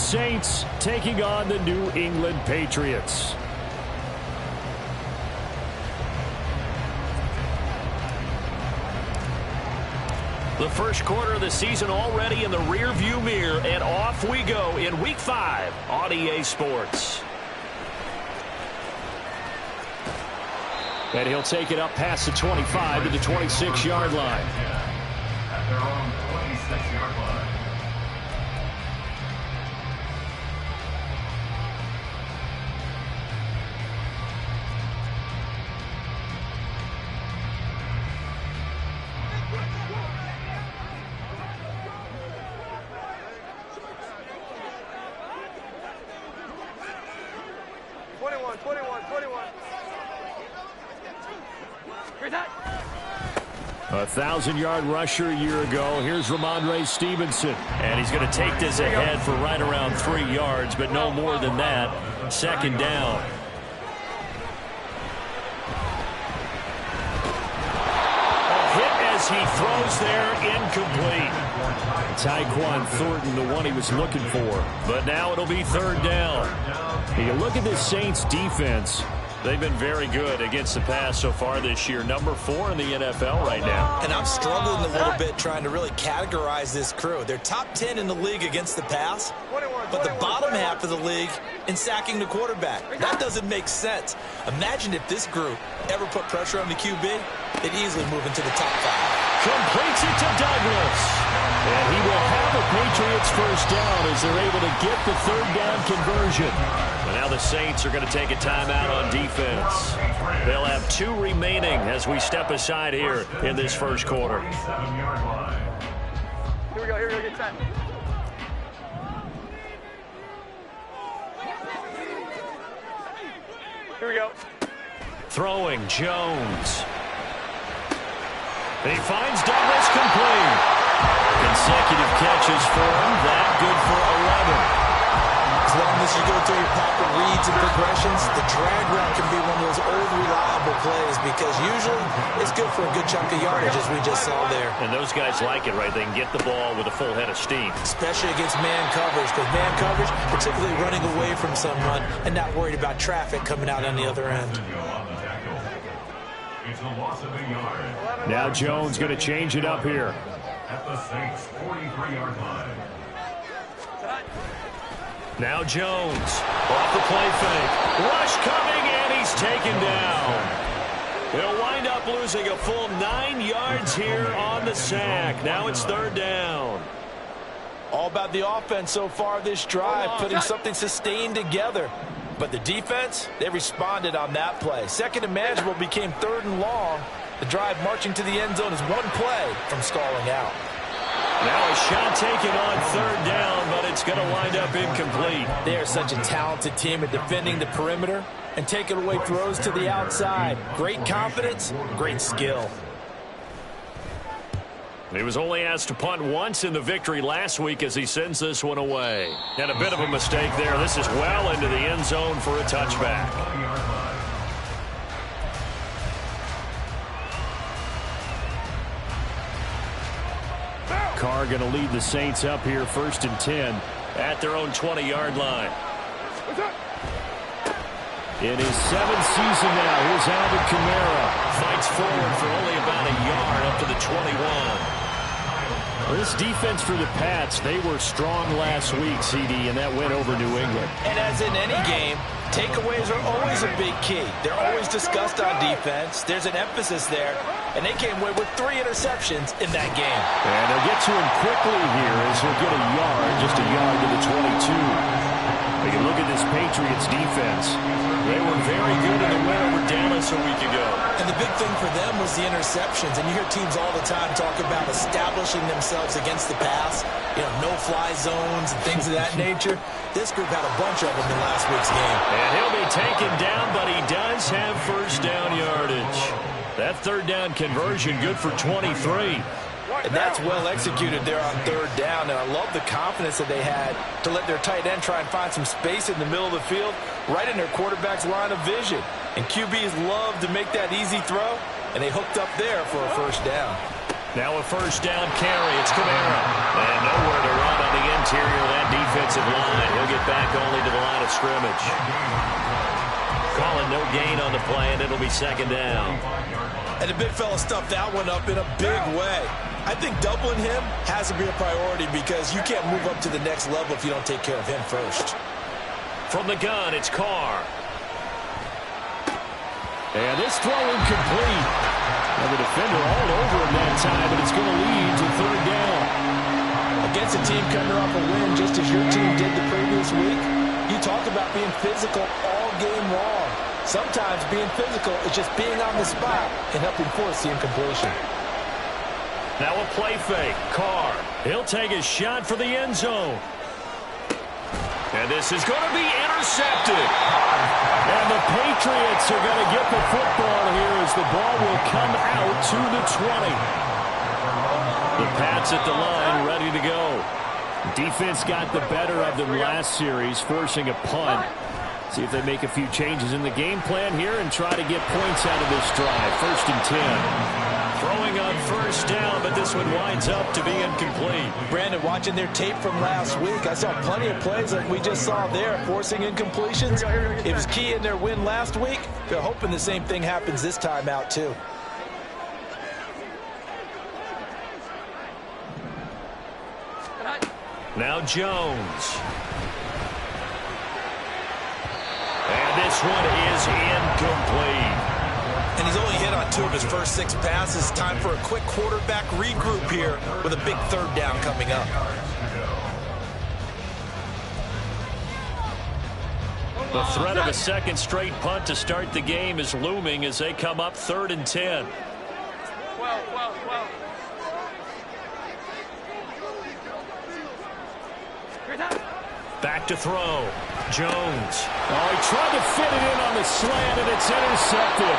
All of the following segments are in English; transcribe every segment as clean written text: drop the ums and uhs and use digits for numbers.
Saints taking on the New England Patriots. The first quarter of the season already in the rearview mirror, and off we go in Week 5 on EA Sports. And he'll take it up past the 25 to the 26-yard line. At their own 26-yard line. A 1,000-yard rusher a year ago. Here's Ramondre Stevenson. And he's going to take this ahead for right around 3 yards, but no more than that. Second down. A hit as he throws there, incomplete. Tyquan Thornton, the one he was looking for. But now it'll be third down. You look at this Saints defense. They've been very good against the pass so far this year. Number 4 in the NFL right now. And I'm struggling a little bit trying to really categorize this crew. They're top 10 in the league against the pass, but the bottom half of the league in sacking the quarterback. That doesn't make sense. Imagine if this group ever put pressure on the QB, they'd easily move into the top 5. Completes it to Douglas. And he will have a Patriots first down as they're able to get the third down conversion. And now the Saints are going to take a timeout on defense. They'll have 2 remaining as we step aside here in this first quarter. Here we go, get set. Here we go. Throwing Jones. And he finds Douglas complete. Consecutive catches for him. That good for 11. As long as you go through your proper reads and progressions, the drag route can be one of those old reliable plays because usually it's good for a good chunk of yardage as we just saw there. And those guys like it, right? They can get the ball with a full head of steam. Especially against man coverage, because man coverage, particularly running away from someone and not worried about traffic coming out on the other end. Now Jones going to change it up here. At the Saints 43-yard line. Now Jones off the play fake. Rush coming, and he's taken down. He'll wind up losing a full 9 yards here on the sack. Now it's third down. All about the offense so far this drive, putting something sustained together. But the defense, they responded on that play. Second and manageable became third and long. The drive marching to the end zone is one play from stalling out. Now a shot taken on third down, but it's going to wind up incomplete. They are such a talented team at defending the perimeter and taking away throws to the outside. Great confidence, great skill. He was only asked to punt once in the victory last week as he sends this one away. And a bit of a mistake there. This is well into the end zone for a touchback. Carr going to lead the Saints up here first and 10 at their own 20-yard line. In his 7th season now, here's Alvin Kamara. Fights forward for only about a yard up to the 21. This defense for the Pats, they were strong last week, CD, and that went over New England. And as in any game, takeaways are always a big key. They're always discussed on defense. There's an emphasis there, and they came away with 3 interceptions in that game. And they'll get to him quickly here as he'll get a yard, just a yard to the 22. But you look at this Patriots defense. They were very good in the win over Dallas a week ago. And the big thing for them was the interceptions. And you hear teams all the time talk about establishing themselves against the pass, no-fly zones and things of that nature. This group had a bunch of them in last week's game. And he'll be taken down, but he does have first down yardage. That third down conversion good for 23. And that's well executed there on third down. And I love the confidence that they had to let their tight end try and find some space in the middle of the field, right in their quarterback's line of vision. And QBs love to make that easy throw, and they hooked up there for a first down. Now a first down carry. It's Kamara. And nowhere to run on the interior of that defensive line. He'll get back only to the line of scrimmage. Calling no gain on the play, and it'll be second down. And the big fella stuffed that one up in a big way. I think doubling him has to be a priority because you can't move up to the next level if you don't take care of him first. From the gun, it's Carr. And this throw incomplete. Now the defender all over him that time, but it's going to lead to third down. Against a team coming off a win just as your team did the previous week, you talk about being physical all game long. Sometimes being physical is just being on the spot and helping force the incompletion. Now a play fake. Carr. He'll take a shot for the end zone. And this is going to be intercepted. And the Patriots are going to get the football here as the ball will come out to the 20. The Pats at the line, ready to go. Defense got the better of them last series, forcing a punt. See if they make a few changes in the game plan here and try to get points out of this drive. 1st and 10. Throwing on first down, but this one winds up to be incomplete. Brandon, watching their tape from last week, I saw plenty of plays like we just saw there, forcing incompletions. It was key in their win last week. They're hoping the same thing happens this time out, too. Now Jones. And this one is incomplete. And he's only hit on 2 of his first 6 passes. Time for a quick quarterback regroup here with a big third down coming up. The threat of a second straight punt to start the game is looming as they come up 3rd and 10. Back to throw. Jones. Oh, he tried to fit it in on the slant, and it's intercepted.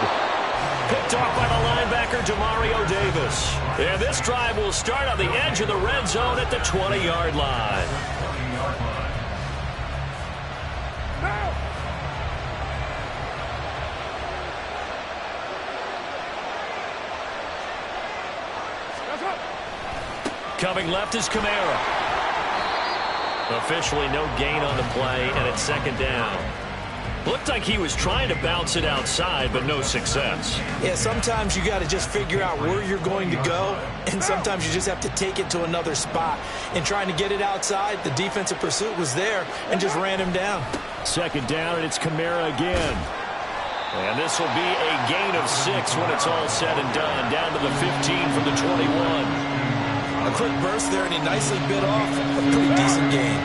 Picked off by the linebacker, Demario Davis. And this drive will start on the edge of the red zone at the 20-yard line. Coming left is Kamara. Officially no gain on the play, and it's second down. Looked like he was trying to bounce it outside, but no success. Yeah, sometimes you got to just figure out where you're going to go, and sometimes you just have to take it to another spot. In trying to get it outside, the defensive pursuit was there and just ran him down. Second down, and it's Kamara again. And this will be a gain of 6 when it's all said and done. Down to the 15 from the 21. A quick burst there, and he nicely bit off a pretty decent gain.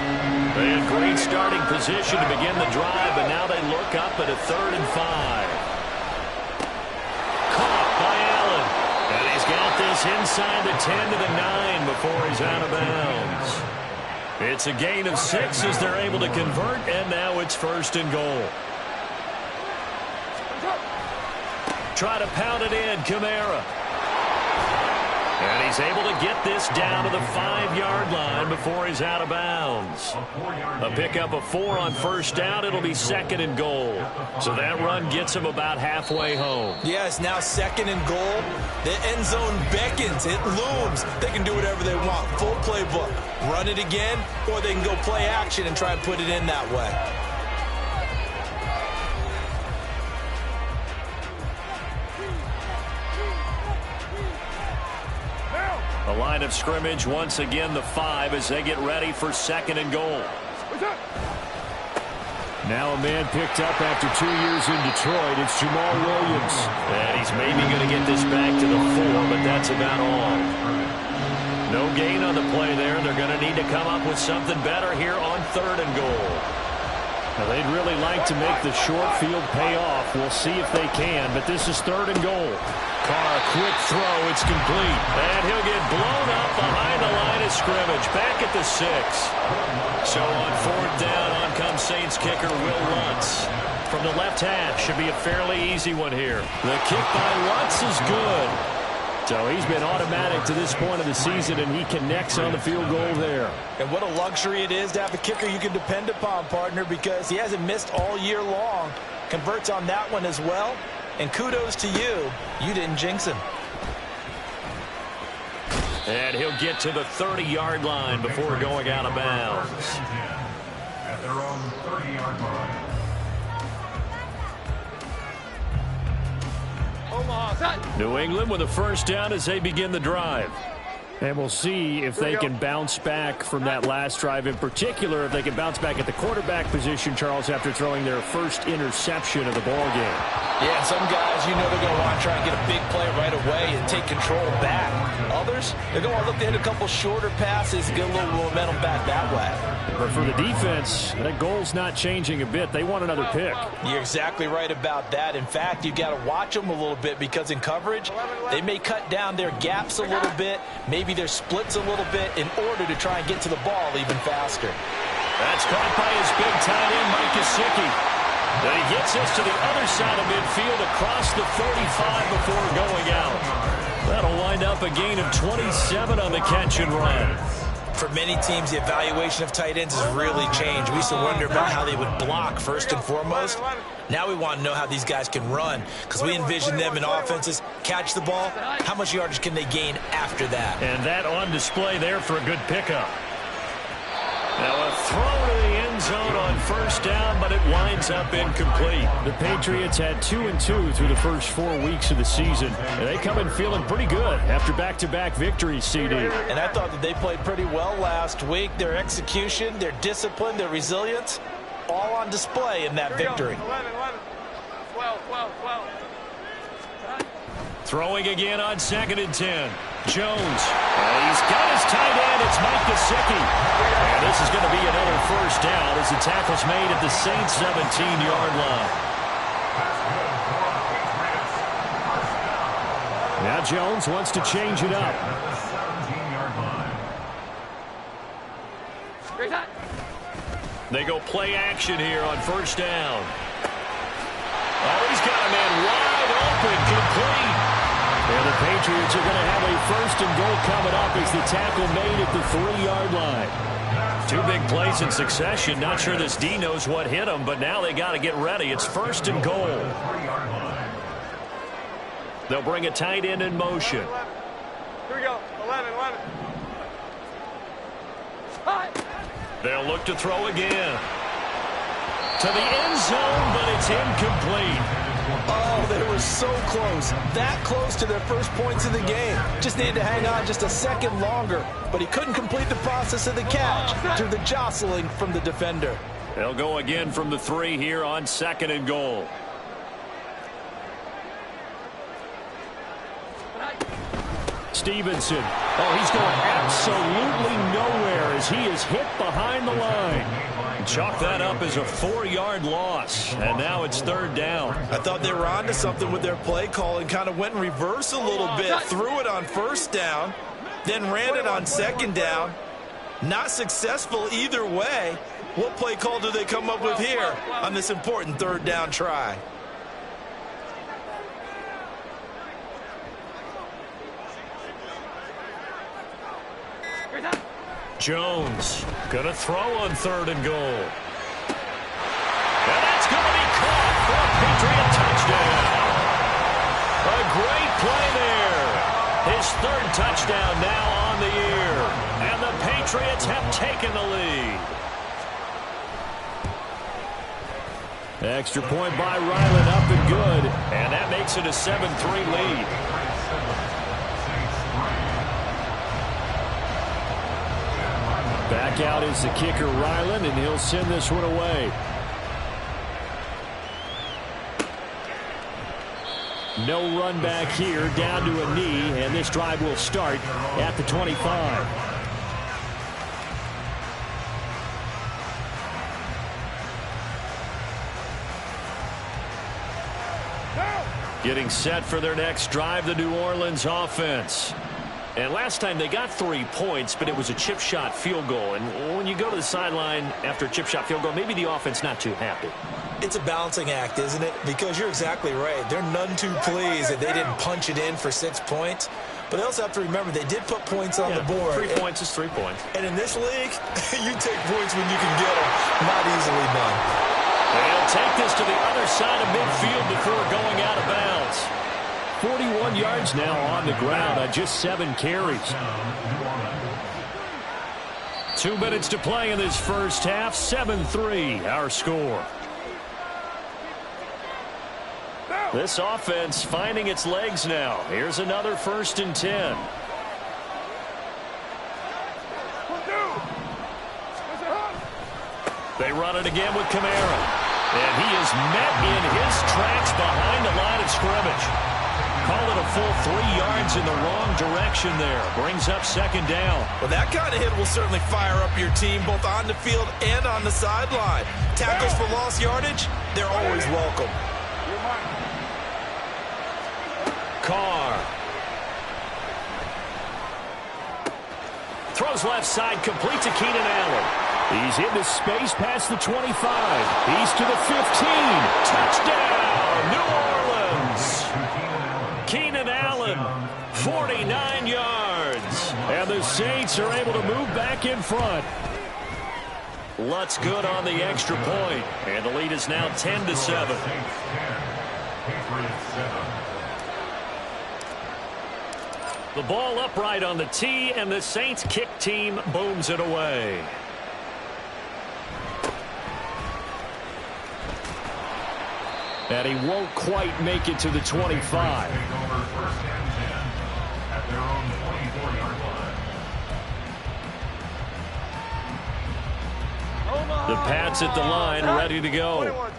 They had great starting position to begin the drive, but now they look up at a 3rd and 5. Caught by Allen. And he's got this inside the 10 to the 9 before he's out of bounds. It's a gain of 6 as they're able to convert, and now it's 1st and goal. Try to pound it in, Kamara. And he's able to get this down to the 5-yard line before he's out of bounds. A pickup of 4 on first down. It'll be 2nd and goal. So that run gets him about halfway home. Yeah, it's now 2nd and goal. The end zone beckons. It looms. They can do whatever they want. Full playbook. Run it again, or they can go play action and try and put it in that way. The line of scrimmage, once again, the 5 as they get ready for 2nd and goal. Now a man picked up after 2 years in Detroit. It's Jamal Williams. And he's maybe going to get this back to the 4, but that's about all. No gain on the play there. They're going to need to come up with something better here on 3rd and goal. Now, they'd really like to make the short field pay off. We'll see if they can, but this is 3rd and goal. Carr, quick throw. It's complete. And he'll get blown up behind the line of scrimmage. Back at the 6. So on 4th down, on comes Saints kicker Will Lutz. From the left half, should be a fairly easy one here. The kick by Lutz is good. So he's been automatic to this point of the season, and he connects on the field goal there. And what a luxury it is to have a kicker you can depend upon, partner, because he hasn't missed all year long. Converts on that one as well. And kudos to you. You didn't jinx him. And he'll get to the 30-yard line before going out of bounds. At their own 30-yard line. New England with a first down as they begin the drive. And we'll see if they can bounce back from that last drive. In particular, if they can bounce back at the quarterback position, Charles, after throwing their first interception of the ball game. Yeah, some guys, you know they're going to want to try and get a big play right away and take control back. Others, they're going to want to look to hit a couple shorter passes and get a little momentum back that way. But for the defense, that goal's not changing a bit. They want another pick. You're exactly right about that. In fact, you've got to watch them a little bit because in coverage, they may cut down their gaps a little bit, maybe their splits a little bit in order to try and get to the ball even faster. That's caught by his big tight end, Mike Gesicki. Then he gets us to the other side of midfield across the 35 before going out. That'll wind up a gain of 27 on the catch and run. For many teams, the evaluation of tight ends has really changed. We used to wonder about how they would block first and foremost. Now we want to know how these guys can run because we envision them in offenses, catch the ball, how much yardage can they gain after that? And that on display there for a good pickup. Now a throw to the end zone on first down, but it winds up incomplete. The Patriots had 2-2 through the first 4 weeks of the season. And they come in feeling pretty good after back-to-back victories, CD. And I thought that they played pretty well last week. Their execution, their discipline, their resilience, all on display in that victory. 12. Throwing again on 2nd and 10. Jones. He's got his tight end. It's Mike Gesicki. And this is going to be another first down as the tackle's made at the Saints 17-yard line. Now Jones wants to change it up. They go play action here on first down. Oh, he's got a man wide open, complete. And the Patriots are going to have a first and goal coming up as the tackle made at the 3-yard line. 2 big plays in succession. Not sure this D knows what hit him, but now they got to get ready. It's first and goal. They'll bring a tight end in motion. Here we go. 11. They'll look to throw again. To the end zone, but it's incomplete. Oh, they were so close. That close to their first points of the game. Just needed to hang on just a second longer. But he couldn't complete the process of the catch through the jostling from the defender. They'll go again from the 3 here on 2nd and goal. Stevenson. Oh, he's going absolutely nowhere as he is hit behind the line. Chalk that up as a 4-yard loss, and now it's 3rd down. I thought they were onto something with their play call and kind of went in reverse a little bit. Threw it on first down, then ran it on 2nd down. Not successful either way. What play call do they come up with here on this important 3rd down try? Jones going to throw on 3rd and goal. And that's going to be caught for a Patriot touchdown. A great play there. His 3rd touchdown now on the year. And the Patriots have taken the lead. Extra point by Ryland, up and good. And that makes it a 7-3 lead. Back out is the kicker, Ryland, and he'll send this one away. No run back here, down to a knee, and this drive will start at the 25. Getting set for their next drive, the New Orleans offense. And last time they got 3 points, but it was a chip shot field goal. And when you go to the sideline after a chip shot field goal, maybe the offense not too happy. It's a balancing act, isn't it? Because you're exactly right. They're none too pleased that they didn't punch it in for 6 points. But they also have to remember they did put points on the board. 3 points is 3 points. And in this league, you take points when you can get them. Not easily done. They'll take this to the other side of midfield before going out of bounds. 41 yards now on the ground on just 7 carries. 2 minutes to play in this first half. 7-3 our score. This offense finding its legs now. Here's another 1st and 10. They run it again with Kamara. And he is met in his tracks behind the line of scrimmage. Call it a full 3 yards in the wrong direction there. Brings up 2nd down. Well, that kind of hit will certainly fire up your team both on the field and on the sideline. Tackles for lost yardage, they're always welcome. Carr. Throws left side, complete to Keenan Allen. He's into space past the 25. He's to the 15. Touchdown, New Orleans. Keenan Allen, 49 yards. And the Saints are able to move back in front. Lutz good on the extra point. And the lead is now 10-7. The ball upright on the tee, and the Saints kick team booms it away. And he won't quite make it to the 25. The Pats at the line, ready to go.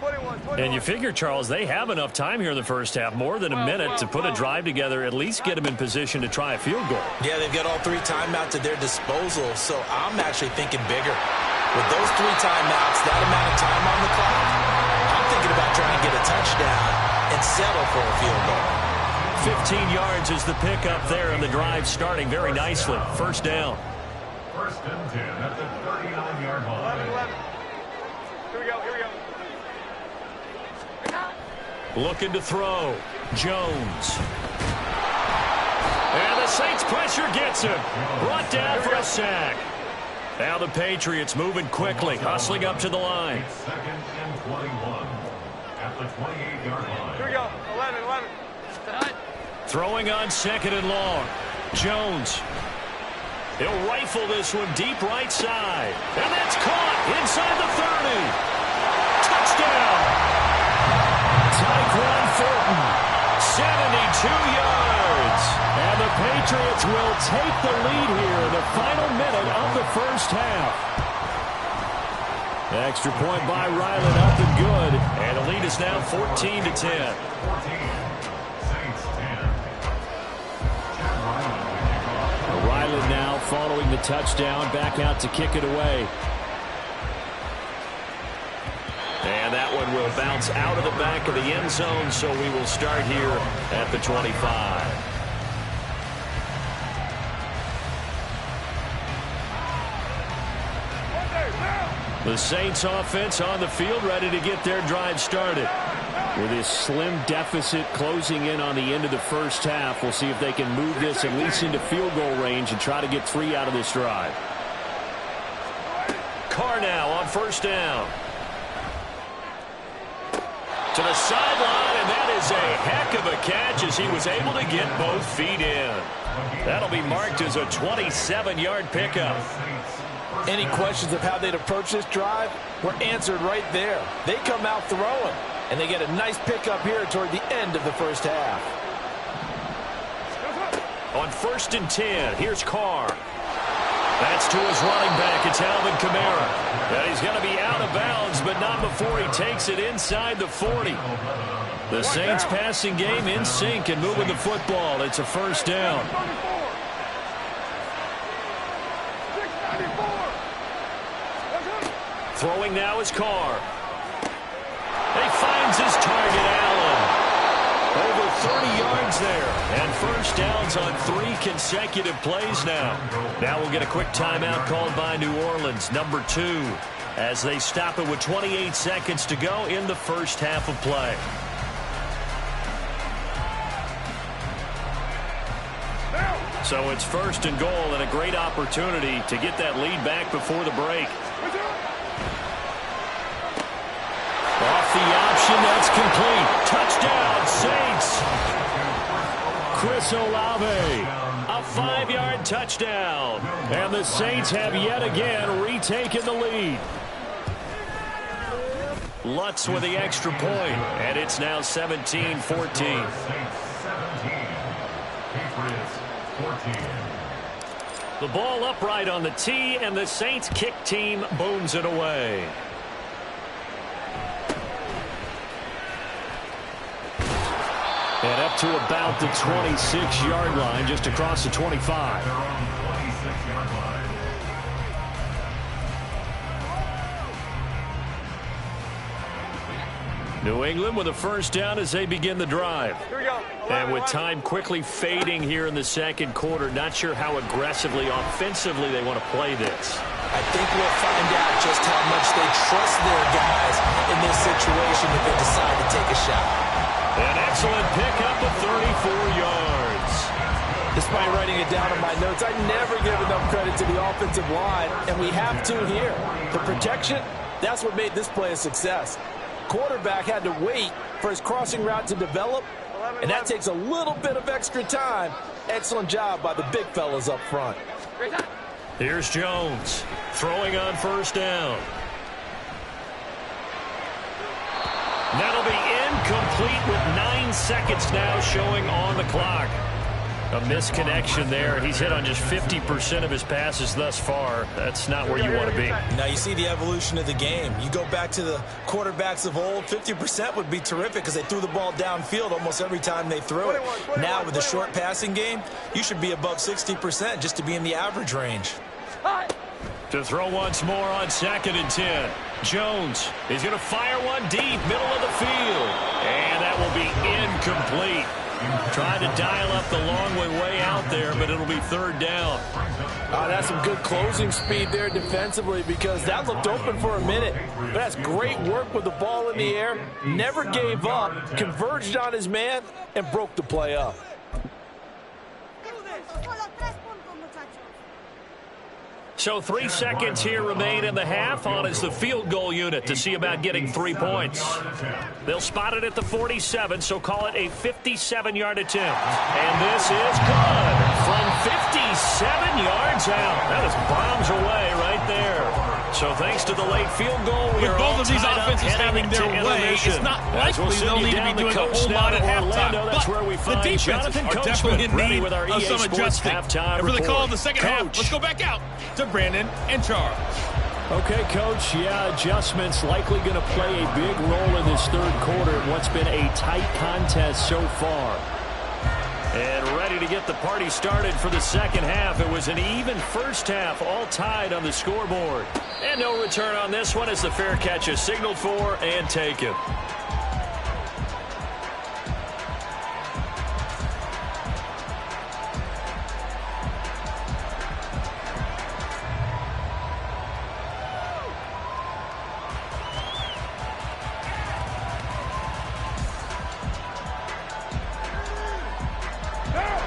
And you figure, Charles, they have enough time here in the first half, more than a minute, to put a drive together, at least get them in position to try a field goal. Yeah, they've got all 3 timeouts at their disposal, so I'm actually thinking bigger. With those 3 timeouts, that amount of time on the clock, I'm thinking about trying to get a touchdown and settle for a field goal. 15 yards is the pickup there, and the drive starting very nicely. 1st down. 1st and 10 at the 39-yard line. 11. Here we go, here we go. Looking to throw. Jones. And the Saints pressure gets him. Brought down for a sack. Now the Patriots moving quickly, hustling up to the line. 2nd and 21 at the 28-yard line. Here we go, 11. Throwing on 2nd and long. Jones. He'll rifle this one deep right side. And that's caught inside the 30. Touchdown. Tyquan Thornton. 72 yards. And the Patriots will take the lead here in the final minute of the first half. Extra point by Ryland up and good. And the lead is now 14-10. 14. Saints 10. Ryland now following the touchdown, back out to kick it away. And that one will bounce out of the back of the end zone, so we will start here at the 25. The Saints offense on the field, ready to get their drive started. With this slim deficit closing in on the end of the first half, we'll see if they can move this at least into field goal range and try to get 3 out of this drive. Carr now on 1st down. To the sideline, and that is a heck of a catch as he was able to get both feet in. That'll be marked as a 27-yard pickup. Any questions of how they'd approach this drive were answered right there. They come out throwing, and they get a nice pickup here toward the end of the first half. On 1st and 10, here's Carr. That's to his running back. It's Alvin Kamara. And he's going to be out of bounds, but not before he takes it inside the 40. The Saints passing game in sync and moving the football. It's a 1st down. Throwing now is Carr. He finds his target, Allen. Over 30 yards there. And 1st downs on 3 consecutive plays now. Now we'll get a quick timeout called by New Orleans, number 2, as they stop it with 28 seconds to go in the first half of play. So it's 1st and goal and a great opportunity to get that lead back before the break. Off the option, that's complete. Touchdown, Saints. Chris Olave. A 5-yard touchdown. And the Saints have yet again retaken the lead. Lutz with the extra point, and it's now 17-14. The ball upright on the tee, and the Saints kick team booms it away. And up to about the 26-yard line, just across the 25. New England with a first down as they begin the drive. Here we go. And with time quickly fading here in the second quarter, not sure how aggressively, offensively they want to play this. I think we'll find out just how much they trust their guys in this situation if they decide to take a shot. An excellent pickup of 34 yards. Despite writing it down in my notes, I never give enough credit to the offensive line, and we have to here. The protection, that's what made this play a success. Quarterback had to wait for his crossing route to develop, and that takes a little bit of extra time. Excellent job by the big fellas up front. Here's Jones throwing on first down. That'll be incomplete with 9 seconds now showing on the clock. A misconnection there. He's hit on just 50% of his passes thus far. That's not where you want to be. Now you see the evolution of the game. You go back to the quarterbacks of old, 50% would be terrific because they threw the ball downfield almost every time they threw it. Now with the short passing game, you should be above 60% just to be in the average range. To throw once more on 2nd and 10. Jones is going to fire one deep, middle of the field. And that will be incomplete. Trying to dial up the long way out there, but it'll be 3rd down. That's some good closing speed there defensively because that looked open for a minute. But that's great work with the ball in the air. Never gave up, converged on his man, and broke the play up. So 3 seconds here remain in the half. On is the field goal unit to see about getting 3 points. They'll spot it at the 47, so call it a 57-yard attempt. And this is good from 57 yards out. That is bombs away right there. So thanks to the late field goal, we with are both of these offenses having their way, it's not likely they'll need to be doing a whole lot at halftime. That's where we find the defenses Jonathan are Coachman definitely in need with our of EA some Sports adjusting. halftime And for the report. call of the second half, let's go back out to Brandon and Charles. Okay, Coach, adjustments likely going to play a big role in this 3rd quarter in what's been a tight contest so far. And ready to get the party started for the second half. It was an even first half, all tied on the scoreboard. And no return on this one as the fair catch is signaled for and taken.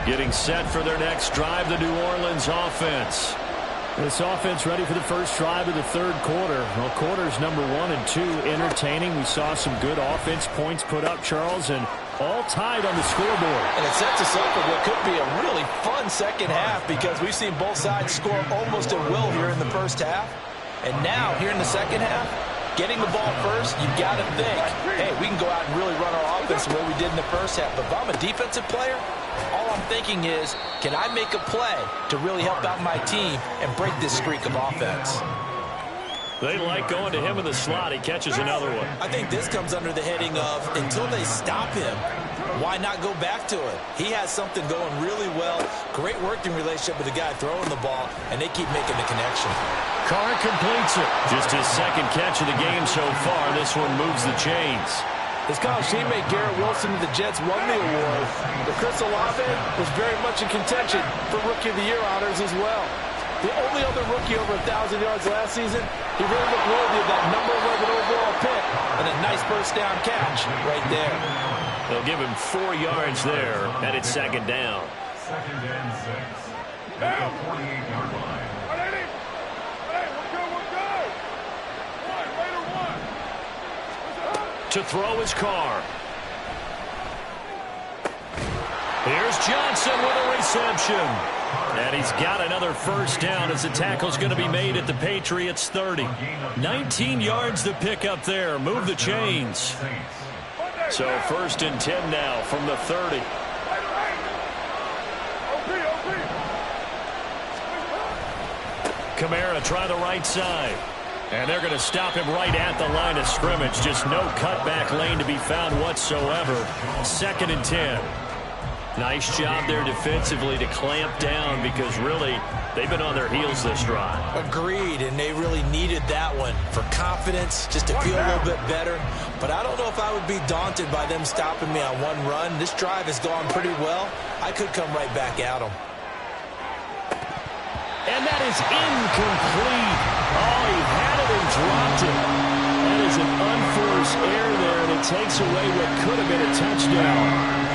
Getting set for their next drive, the New Orleans offense. This offense ready for the first drive of the 3rd quarter. Well, quarters number 1 and 2 entertaining. We saw some good offense points put up, Charles, and all tied on the scoreboard. And it sets us up for what could be a really fun second half because we've seen both sides score almost at will here in the first half. And now, here in the second half, getting the ball first, you've got to think, hey, we can go out and really run our offense the way we did in the first half. But if I'm a defensive player, all I'm thinking is, can I make a play to really help out my team and break this streak of offense? They like going to him in the slot. He catches another one. I think this comes under the heading of, until they stop him, why not go back to it? He has something going really well. Great working relationship with the guy throwing the ball, and they keep making the connection. Carr completes it. Just his 2nd catch of the game so far. This one moves the chains. His college teammate Garrett Wilson of the Jets won the award, but Chris Olave was very much in contention for Rookie of the Year honors as well. The only other rookie over 1,000 yards last season, he really looked worthy of that number 11 overall pick and a nice first down catch right there. They'll give him 4 yards there, and it's 2nd down. 2nd and 6. At the 48-yard line. To throw his Carr. Here's Johnson with a reception. And he's got another first down as the tackle's going to be made at the Patriots 30. 19 yards to pick up there. Move the chains. So 1st and 10 now from the 30. Kamara try the right side. And they're going to stop him right at the line of scrimmage. Just no cutback lane to be found whatsoever. 2nd and 10. Nice job there defensively to clamp down because really they've been on their heels this drive. Agreed, and they really needed that one for confidence, just to feel a little bit better. But I don't know if I would be daunted by them stopping me on one run. This drive has gone pretty well. I could come right back at them. And that is incomplete. Oh, he had it and dropped it. That is an unforced error there, and it takes away what could have been a touchdown.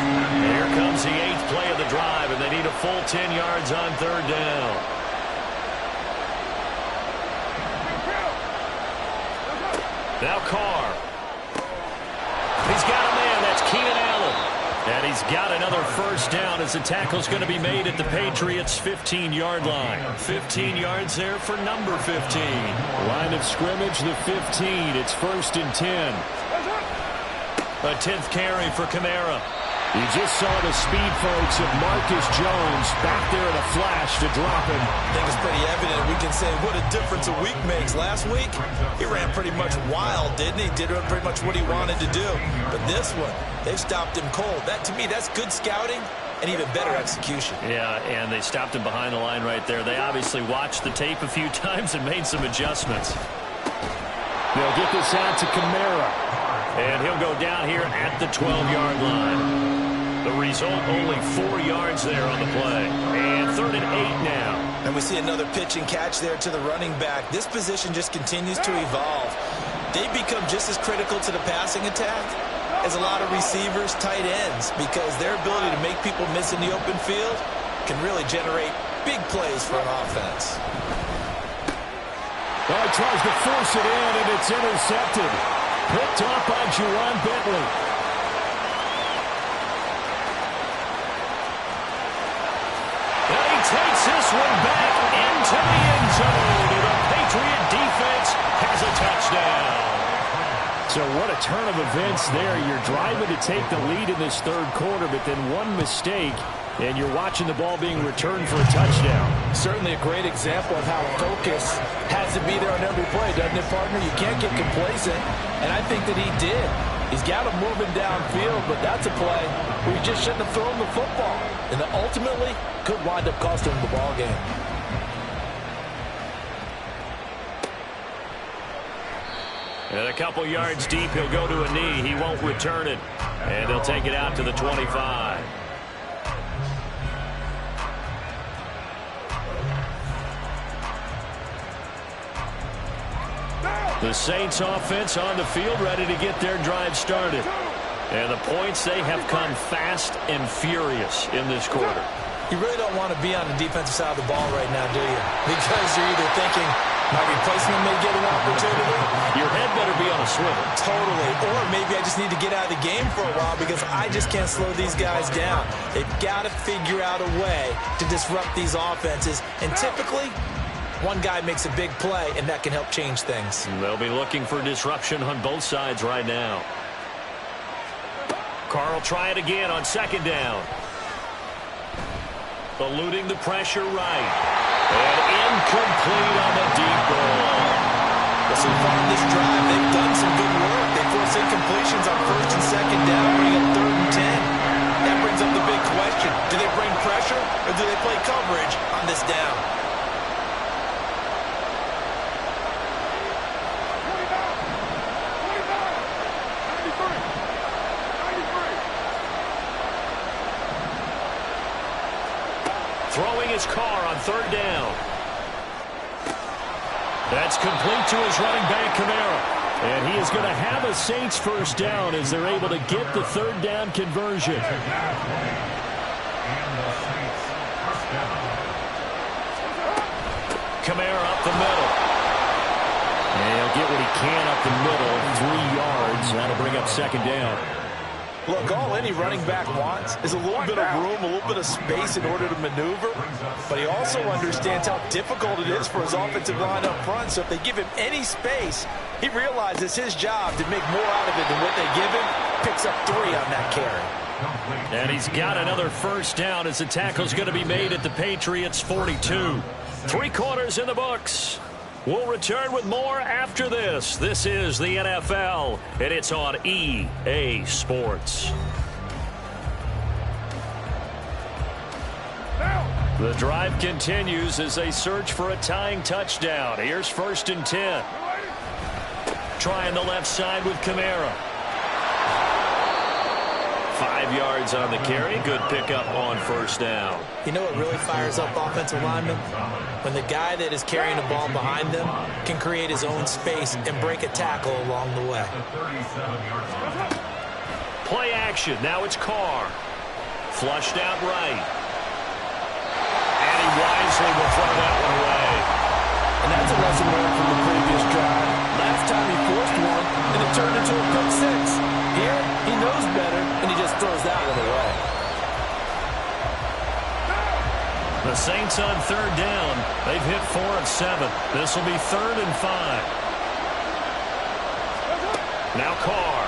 Here comes the 8th play of the drive, and they need a full 10 yards on 3rd down. Now Carr. He's got a man. That's Keenan Allen. And he's got another first down as the tackle's going to be made at the Patriots' 15-yard line. 15 yards there for number 15. Line of scrimmage, the 15. It's 1st and 10. A 10th carry for Kamara. You just saw the speed, folks, of Marcus Jones back there in a flash to drop him. I think it's pretty evident. We can say what a difference a week makes. Last week, he ran pretty much wild, didn't he? Did pretty much what he wanted to do. But this one, they've stopped him cold. That, to me, that's good scouting and even better execution. Yeah, and they stopped him behind the line right there. They obviously watched the tape a few times and made some adjustments. They'll get this out to Kamara. And he'll go down here at the 12-yard line. The result, only 4 yards there on the play. And 3rd and 8 now. And we see another pitch and catch there to the running back. This position just continues to evolve. They become just as critical to the passing attack as a lot of receivers, tight ends, because their ability to make people miss in the open field can really generate big plays for an offense. Well, he tries to force it in, and it's intercepted. Picked off by Juwan Bentley. Takes this one back into the end zone. And the Patriot defense has a touchdown. So what a turn of events there. You're driving to take the lead in this 3rd quarter, but then one mistake, and you're watching the ball being returned for a touchdown. Certainly a great example of how focus has to be there on every play, doesn't it, partner? You can't get complacent, and I think that he did. He's got him moving downfield, but that's a play where you just shouldn't have thrown the football. And that ultimately could wind up costing him the ball game. And a couple yards deep, he'll go to a knee. He won't return it. And he'll take it out to the 25. The Saints offense on the field, ready to get their drive started. And the points, they have come fast and furious in this quarter. You really don't want to be on the defensive side of the ball right now, do you? Because you're either thinking, my replacement may get an opportunity. Your head better be on a swivel. Totally. Or maybe I just need to get out of the game for a while because I just can't slow these guys down. They've got to figure out a way to disrupt these offenses. And typically, one guy makes a big play, and that can help change things. They'll be looking for disruption on both sides right now. Carr will try it again on 2nd down. Eluding the pressure right. And incomplete on the deep ball. Well, so far in this drive, they've done some good work. They force incompletions on 1st and 2nd down, bring up 3rd and 10. That brings up the big question. Do they bring pressure, or do they play coverage on this down? Throwing his Carr on 3rd down. That's complete to his running back, Kamara. And he is going to have a Saints first down as they're able to get the 3rd down conversion. Kamara up the middle. And he'll get what he can up the middle. 3 yards. That'll bring up 2nd down. Look, all any running back wants is a little bit of room, a little bit of space in order to maneuver, but he also understands how difficult it is for his offensive line up front, so if they give him any space, he realizes his job to make more out of it than what they give him, picks up 3 on that carry. And he's got another first down as the tackle's going to be made at the Patriots' 42. 3 quarters in the books. We'll return with more after this. This is the NFL, and it's on EA Sports. The drive continues as they search for a tying touchdown. Here's 1st and 10. Trying the left side with Kamara. 5 yards on the carry. Good pickup on 1st down. You know what really fires up offensive linemen? When the guy that is carrying the ball behind them can create his own space and break a tackle along the way. Play action. Now it's Carr. Flushed out right. And he wisely will throw that one away. And that's a lesson learned from the previous drive. Last time he forced one, and it turned into a pick 6. Here, he knows better, and he just throws that one away. The Saints on 3rd down. They've hit 4 of 7. This will be 3rd and 5. Now Carr.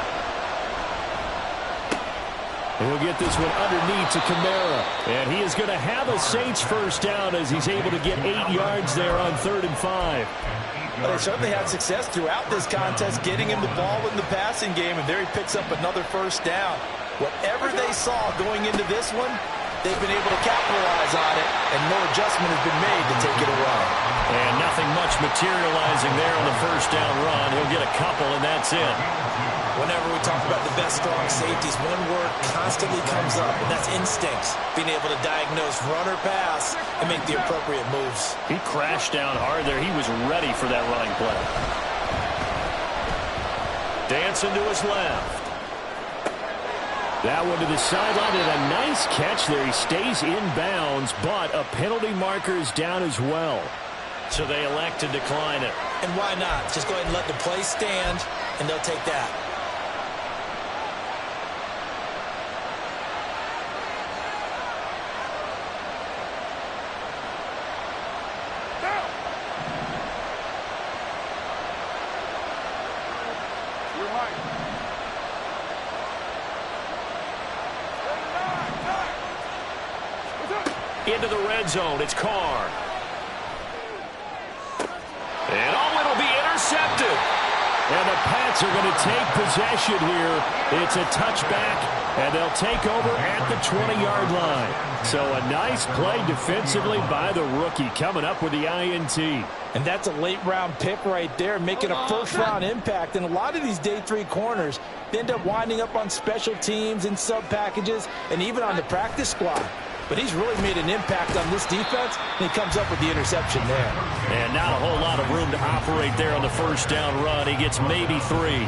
He'll get this one underneath to Kamara. And he is going to have a Saints first down as he's able to get 8 yards there on 3rd and 5. Well, they certainly had success throughout this contest, getting him the ball in the passing game, and there he picks up another first down. Whatever they saw going into this one, they've been able to capitalize on it, and no adjustment has been made to take it away. And nothing much materializing there on the first down run. He'll get a couple, and that's it. Whenever we talk about the best strong safeties, one word constantly comes up, and that's instincts. Being able to diagnose run or pass and make the appropriate moves. He crashed down hard there. He was ready for that running play. Dancing to his left. That one to the sideline, and a nice catch there. He stays in bounds, but a penalty marker is down as well. So they elect to decline it. And why not? Just go ahead and let the play stand, and they'll take that. Into the red zone, it's Carr. And it'll be intercepted. And the Pats are going to take possession here. It's a touchback, and they'll take over at the 20-yard line. So a nice play defensively by the rookie, coming up with the INT. And that's a late-round pick right there, making a first-round impact. And a lot of these day 3 corners, they end up winding up on special teams and sub-packages and even on the practice squad. But he's really made an impact on this defense, and he comes up with the interception there. And not a whole lot of room to operate there on the first down run. He gets maybe 3.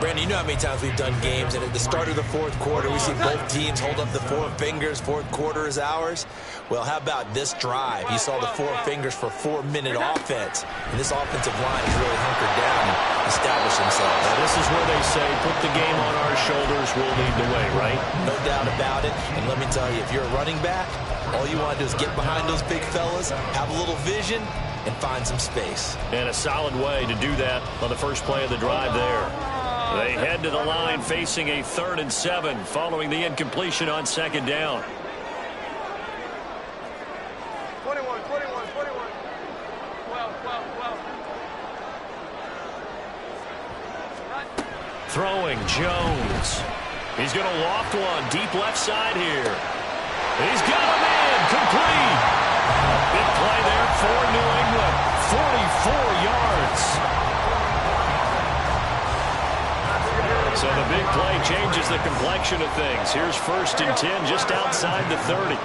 Brandon, you know how many times we've done games, and at the start of the 4th quarter, we see both teams hold up the 4 fingers, 4th quarter is ours. Well, how about this drive? You saw the 4 fingers for 4-minute offense, and this offensive line is really hunkered down and established themselves. Now, this is where they say, put the game on our shoulders, we'll lead the way, right? No doubt about it, and let me tell you, if you're a running back, all you want to do is get behind those big fellas, have a little vision, and find some space. And a solid way to do that on the first play of the drive there. They head to the line facing a 3rd and 7 following the incompletion on 2nd down. 21. 12. Throwing Jones. He's going to loft one deep left side here. He's got him in. Complete. Big play there for New England. 44 yards. So the big play changes the complexion of things. Here's 1st and 10 just outside the 30.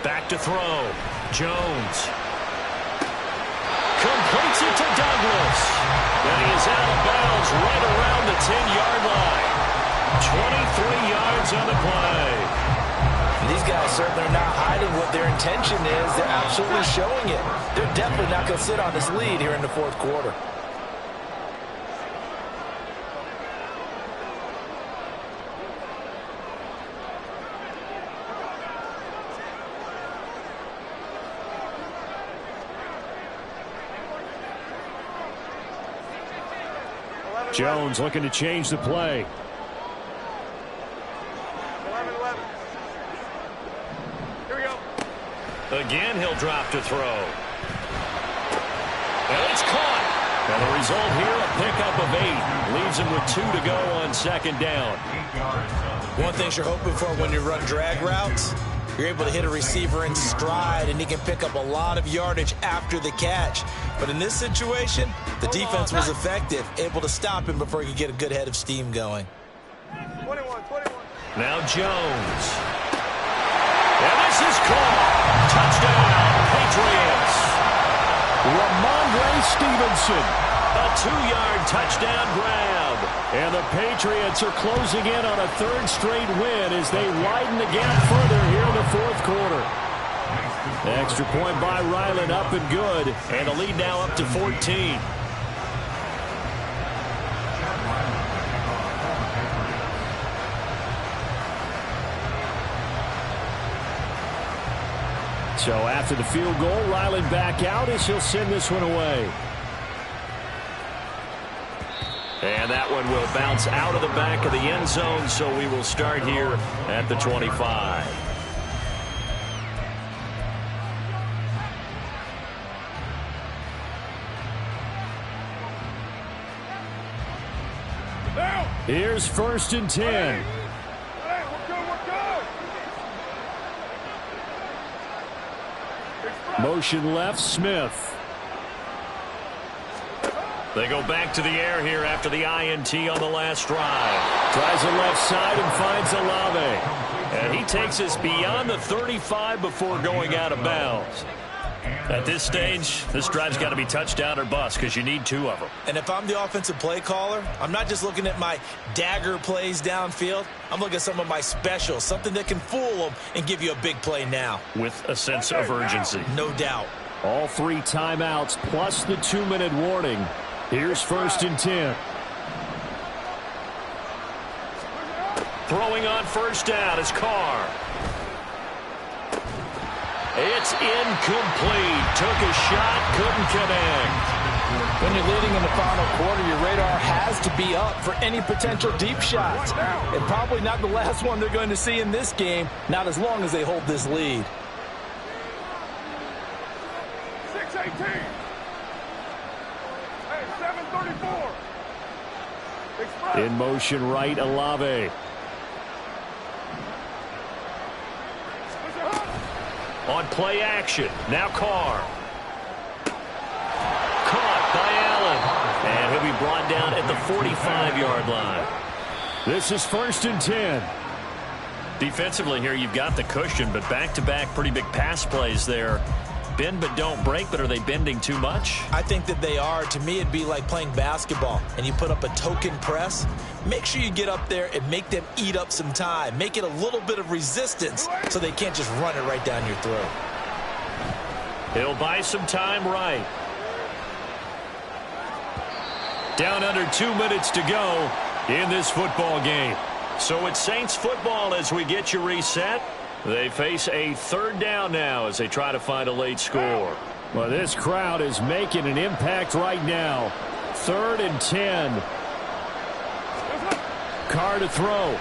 Back to throw. Jones. Completes it to Douglas. And he is out of bounds right around the 10-yard line. 23 yards on the play. These guys certainly are not hiding what their intention is. They're absolutely showing it. They're definitely not going to sit on this lead here in the fourth quarter. Jones looking to change the play. 11-11. Here we go. Again, he'll drop to throw. And it's caught. And the result here, a pickup of 8. Leaves him with 2 to go on second down. One thing you're hoping for when you run drag routes, you're able to hit a receiver in stride, and he can pick up a lot of yardage after the catch. But in this situation, the defense was effective, able to stop him before he could get a good head of steam going. 21. Now Jones. And this is caught. Touchdown, Patriots. Ramondre Stevenson. A 2-yard touchdown grab. And the Patriots are closing in on a 3rd straight win as they widen the gap further here in the fourth quarter. Extra point by Ryland, up and good. And the lead now up to 14. So after the field goal, Ryland back out as he'll send this one away. And that one will bounce out of the back of the end zone, so we will start here at the 25. Here's 1st and 10. Motion left, Smith. They go back to the air here after the INT on the last drive. Tries the left side and finds Olave. And he takes us beyond the 35 before going out of bounds. At this stage, this drive's got to be touchdown or bust because you need 2 of them. And if I'm the offensive play caller, I'm not just looking at my dagger plays downfield. I'm looking at some of my specials, something that can fool them and give you a big play now. With a sense of urgency. No doubt. All 3 timeouts plus the 2-minute warning. Here's 1st and 10. Throwing on 1st down is Carr. It's incomplete. Took a shot, couldn't connect. When you're leading in the final quarter, your radar has to be up for any potential deep shots. And probably not the last one they're going to see in this game, not as long as they hold this lead. 6-18. Hey, 7-34. In motion right, Olave. On play action, now Carr. Caught by Allen. And he'll be brought down at the 45-yard line. This is 1st and 10. Defensively here, you've got the cushion, but back-to-back pretty big pass plays there. Bend but don't break, but are they bending too much? I think that they are. To me, it'd be like playing basketball, and you put up a token press. Make sure you get up there and make them eat up some time. Make it a little bit of resistance so they can't just run it right down your throat. He'll buy some time right. Down under 2 minutes to go in this football game. So it's Saints football as we get you reset. They face a 3rd down now as they try to find a late score. Well, this crowd is making an impact right now. 3rd and 10. Carr to throw.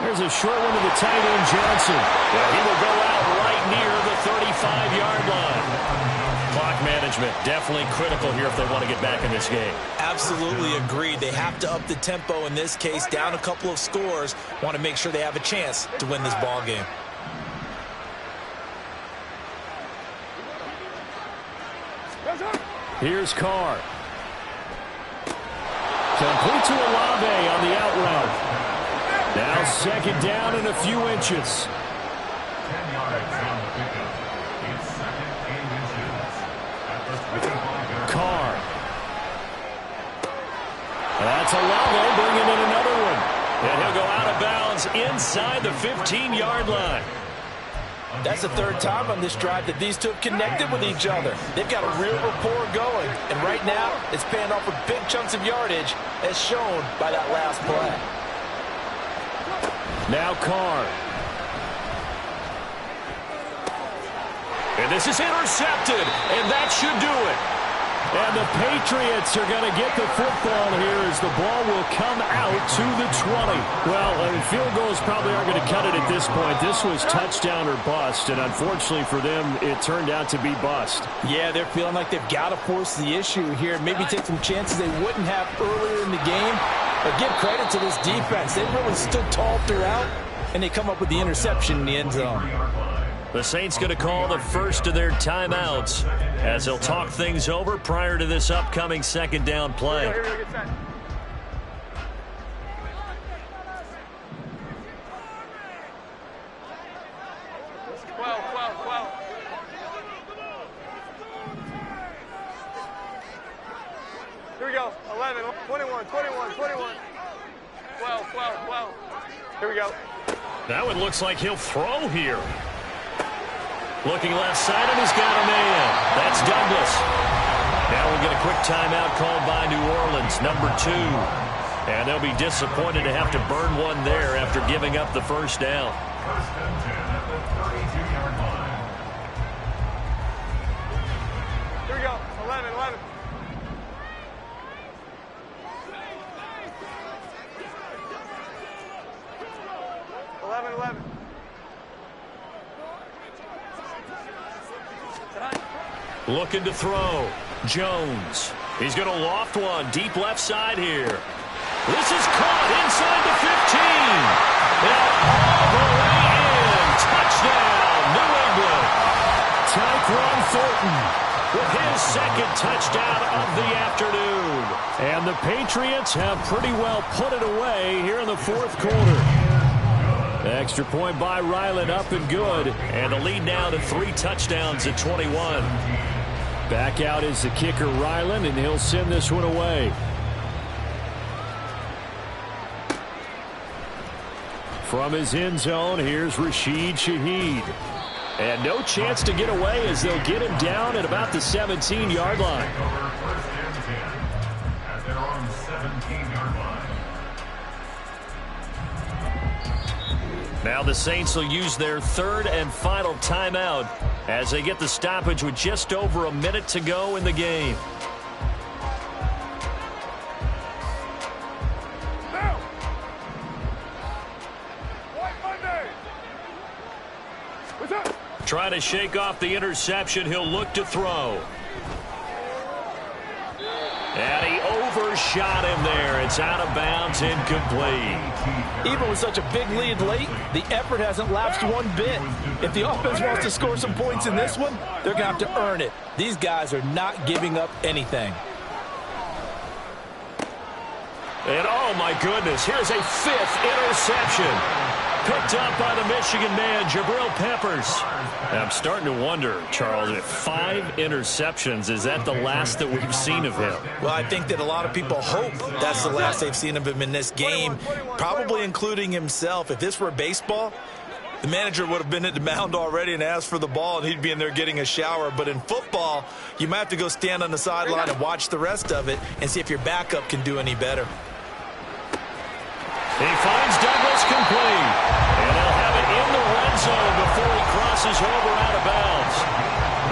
There's a short one to the tight end, Johnson. Yeah, he will go out right near the 35-yard line. Clock management definitely critical here if they want to get back in this game. Absolutely agreed. They have to up the tempo in this case, down a couple of scores. Want to make sure they have a chance to win this ball game. Here's Carr. Complete to Olave on the out route. Now 2nd down and a few inches. 10 yards on the pickup. It's 2nd and inches. At the 35-yard Carr. That's Olave bringing in another one. And he'll go out of bounds is inside the 15-yard line. That's the third time on this drive that these two have connected with each other. They've got a real rapport going, and right now it's paying off with big chunks of yardage, as shown by that last play. Now Carr. And this is intercepted, and that should do it. And the Patriots are going to get the football here as the ball will come out to the 20. Well, field goals probably aren't going to cut it at this point. This was touchdown or bust, and unfortunately for them, it turned out to be bust. Yeah, they're feeling like they've got to force the issue here. Maybe take some chances they wouldn't have earlier in the game. But give credit to this defense. They really stood tall throughout, and they come up with the interception in the end zone. The Saints going to call the first of their timeouts as they'll talk things over prior to this upcoming second down play. Here we go, get set. Here we go. 11, 21, 21, 21. 12, 12, 12. Here we go. Now it looks like he'll throw here. Looking left side, and he's got a man. That's Douglas. Now we'll get a quick timeout called by New Orleans, number 2. And they'll be disappointed to have to burn one there after giving up the first down. First and 10 at the 32-yard line. Here we go. 11, 11. Looking to throw. Jones. He's going to loft one deep left side here. This is caught inside the 15. And all the way in. Touchdown, New England. Tyquan Thornton with his second touchdown of the afternoon. And the Patriots have pretty well put it away here in the fourth quarter. Extra point by Ryland, up and good. And the lead now to 3 touchdowns at 21. Back out is the kicker, Ryland, and he'll send this one away. From his end zone, here's Rashid Shaheed. And no chance to get away as they'll get him down at about the 17-yard line. First and 10 at their own 17-yard line. Now the Saints will use their third and final timeout as they get the stoppage with just over a minute to go in the game. Now. White Monday. What's up? Trying to shake off the interception. He'll look to throw. And he overshot him there. It's out of bounds, incomplete. Even with such a big lead late, the effort hasn't lapsed one bit. If the offense wants to score some points in this one, they're going to have to earn it. These guys are not giving up anything. And oh my goodness, here's a 5th interception. Picked up by the Michigan man, Jabril Peppers. And I'm starting to wonder, Charles, if 5 interceptions, is that the last that we've seen of him? Well, I think that a lot of people hope that's the last they've seen of him in this game, probably including himself. If this were baseball, the manager would have been at the mound already and asked for the ball, and he'd be in there getting a shower. But in football, you might have to go stand on the sideline and watch the rest of it and see if your backup can do any better. He finds Douglas complete. And they'll have it in the red zone before he crosses over out of bounds.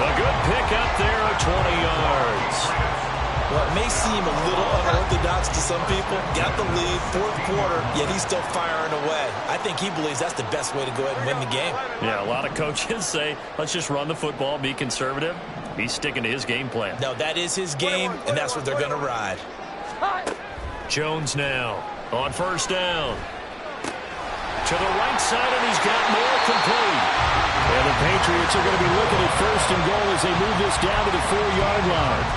A good pickup there of 20 yards. Well, it may seem a little unorthodox to some people. Got the lead, fourth quarter, yet he's still firing away. I think he believes that's the best way to go ahead and win the game. Yeah, a lot of coaches say, let's just run the football, be conservative. He's sticking to his game plan. No, that is his game, and that's what they're going to ride. Jones now on first down. To the right side, and he's got more complete. And the Patriots are going to be looking at first and goal as they move this down to the 4-yard line.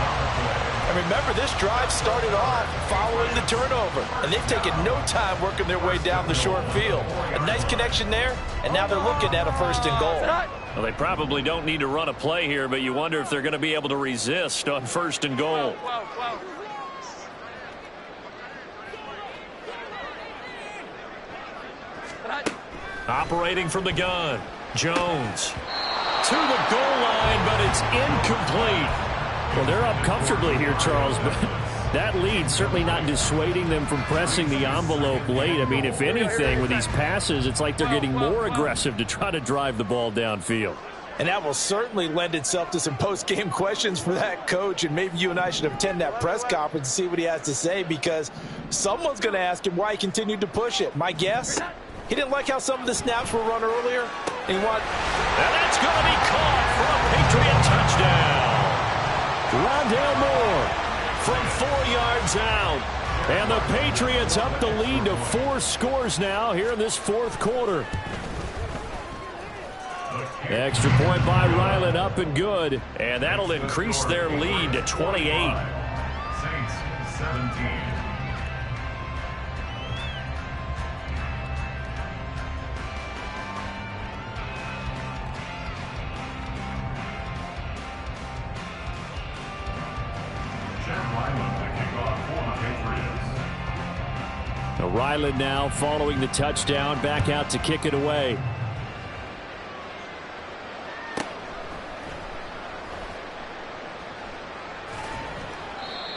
And remember, this drive started off following the turnover, and they've taken no time working their way down the short field. A nice connection there, and now they're looking at a first and goal. Well, they probably don't need to run a play here, but you wonder if they're going to be able to resist on first and goal. Operating from the gun. Jones to the goal line, but it's incomplete. Well, they're up comfortably here, Charles, but that lead certainly not dissuading them from pressing the envelope late. I mean, if anything, with these passes, it's like they're getting more aggressive to try to drive the ball downfield. And that will certainly lend itself to some post-game questions for that coach, and maybe you and I should attend that press conference and see what he has to say, because someone's going to ask him why he continued to push it. My guess, he didn't like how some of the snaps were run earlier, and he wanted... And that's going to be caught for a Patriot touchdown. Rondale Moore from 4 yards out. And the Patriots up the lead to 4 scores now here in this fourth quarter. Extra point by Ryland, up and good. And that'll increase their lead to 28. Saints 17. Ryland now following the touchdown, back out to kick it away.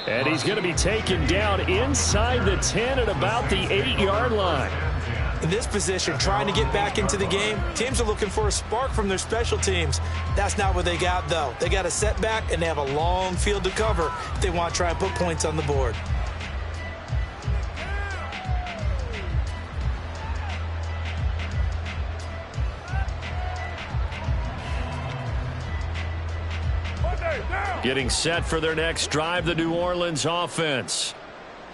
And he's going to be taken down inside the 10 at about the 8-yard line. In this position, trying to get back into the game, teams are looking for a spark from their special teams. That's not what they got, though. They got a setback, and they have a long field to cover if they want to try and put points on the board. Getting set for their next drive, the New Orleans offense.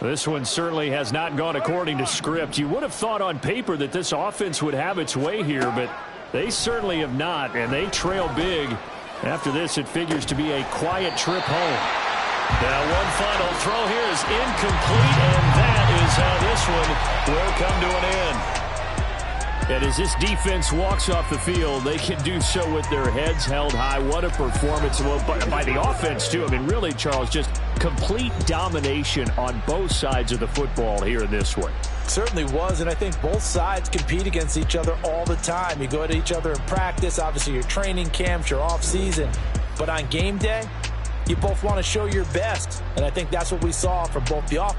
This one certainly has not gone according to script. You would have thought on paper that this offense would have its way here, but they certainly have not, and they trail big. After this, it figures to be a quiet trip home. Now, one final throw here is incomplete, and that is how this one will come to an end. And as this defense walks off the field, they can do so with their heads held high. What a performance by the offense, too. I mean, really, Charles, just complete domination on both sides of the football here in this one. Certainly was, and I think both sides compete against each other all the time. You go to each other in practice, obviously your training camps, your off-season. But on game day, you both want to show your best, and I think that's what we saw from both the offense